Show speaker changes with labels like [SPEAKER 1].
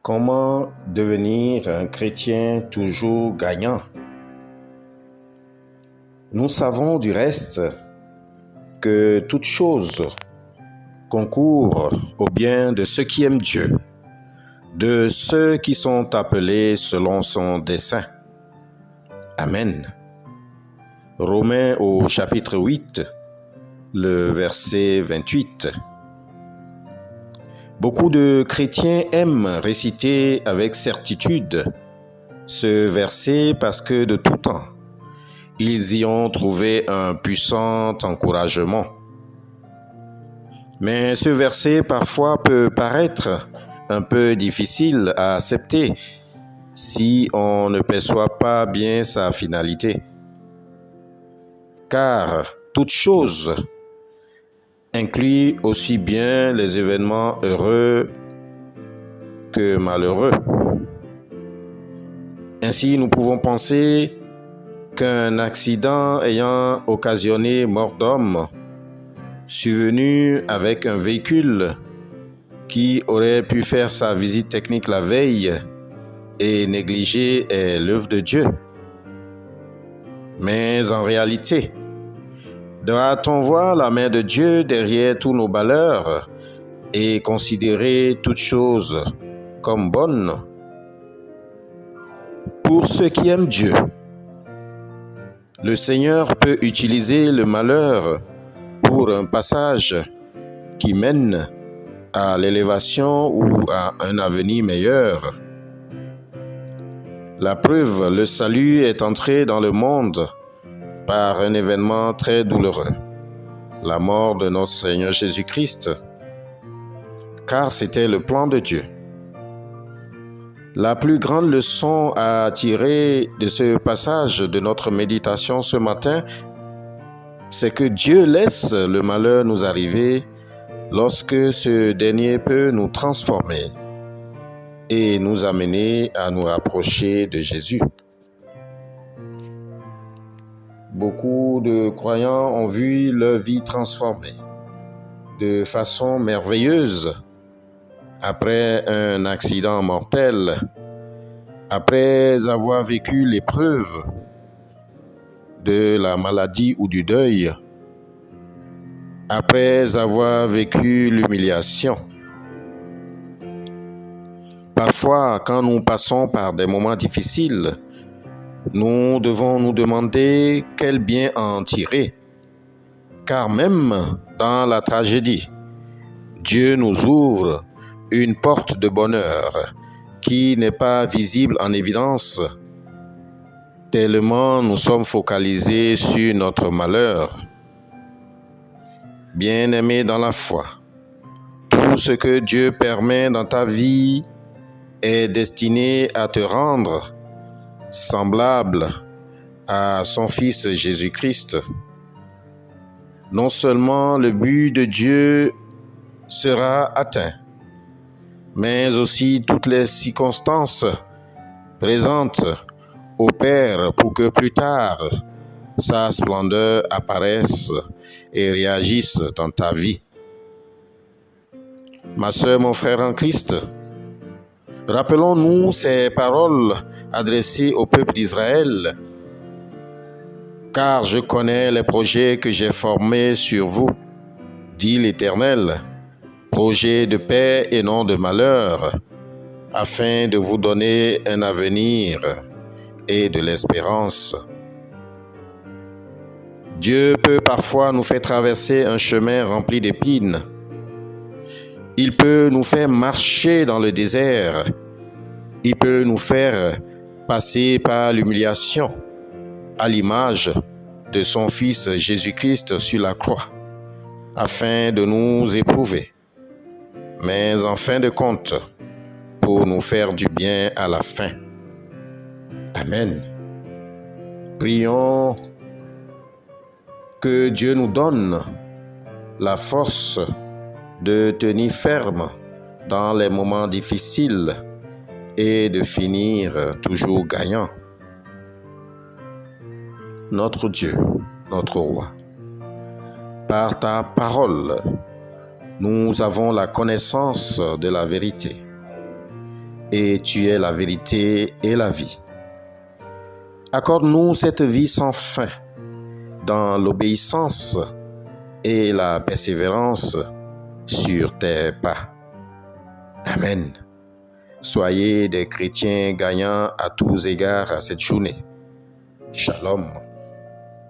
[SPEAKER 1] Comment devenir un chrétien toujours gagnant? Nous savons du reste que toute chose concourt au bien de ceux qui aiment Dieu, de ceux qui sont appelés selon son dessein. Amen. Romains au chapitre 8, le verset 28. Beaucoup de chrétiens aiment réciter avec certitude ce verset parce que de tout temps, ils y ont trouvé un puissant encouragement. Mais ce verset parfois peut paraître un peu difficile à accepter si on ne perçoit pas bien sa finalité. Car toute chose inclut aussi bien les événements heureux que malheureux. Ainsi, nous pouvons penser qu'un accident ayant occasionné mort d'homme, survenu avec un véhicule qui aurait pu faire sa visite technique la veille et négliger est l'œuvre de Dieu. Mais en réalité, doit-on voir la main de Dieu derrière tous nos malheurs et considérer toutes choses comme bonnes? Pour ceux qui aiment Dieu, le Seigneur peut utiliser le malheur pour un passage qui mène à l'élévation ou à un avenir meilleur. La preuve, le salut est entré dans le monde par un événement très douloureux, la mort de notre Seigneur Jésus-Christ, car c'était le plan de Dieu. La plus grande leçon à tirer de ce passage de notre méditation ce matin, c'est que Dieu laisse le malheur nous arriver lorsque ce dernier peut nous transformer et nous amener à nous rapprocher de Jésus. Beaucoup de croyants ont vu leur vie transformée de façon merveilleuse après un accident mortel, après avoir vécu l'épreuve de la maladie ou du deuil, après avoir vécu l'humiliation. Parfois, quand nous passons par des moments difficiles, nous devons nous demander quel bien en tirer. Car même dans la tragédie, Dieu nous ouvre une porte de bonheur qui n'est pas visible en évidence, tellement nous sommes focalisés sur notre malheur. Bien-aimé dans la foi, tout ce que Dieu permet dans ta vie est destiné à te rendre semblable à son Fils Jésus-Christ. Non seulement le but de Dieu sera atteint, mais aussi toutes les circonstances présentes opèrent pour que plus tard sa splendeur apparaisse et réagisse dans ta vie. Ma sœur, mon frère en Christ, rappelons-nous ces paroles adressées au peuple d'Israël. Car je connais les projets que j'ai formés sur vous, dit l'Éternel, projets de paix et non de malheur, afin de vous donner un avenir et de l'espérance. Dieu peut parfois nous faire traverser un chemin rempli d'épines. Il peut nous faire marcher dans le désert. Il peut nous faire passer par l'humiliation, à l'image de son Fils Jésus-Christ sur la croix, afin de nous éprouver, mais en fin de compte, pour nous faire du bien à la fin. Amen. Prions que Dieu nous donne la force de tenir ferme dans les moments difficiles et de finir toujours gagnant. Notre Dieu, notre Roi, par ta parole, nous avons la connaissance de la vérité. et tu es la vérité et la vie. Accorde-nous cette vie sans fin dans l'obéissance et la persévérance sur tes pas. Amen. Soyez des chrétiens gagnants à tous égards à cette journée. Shalom.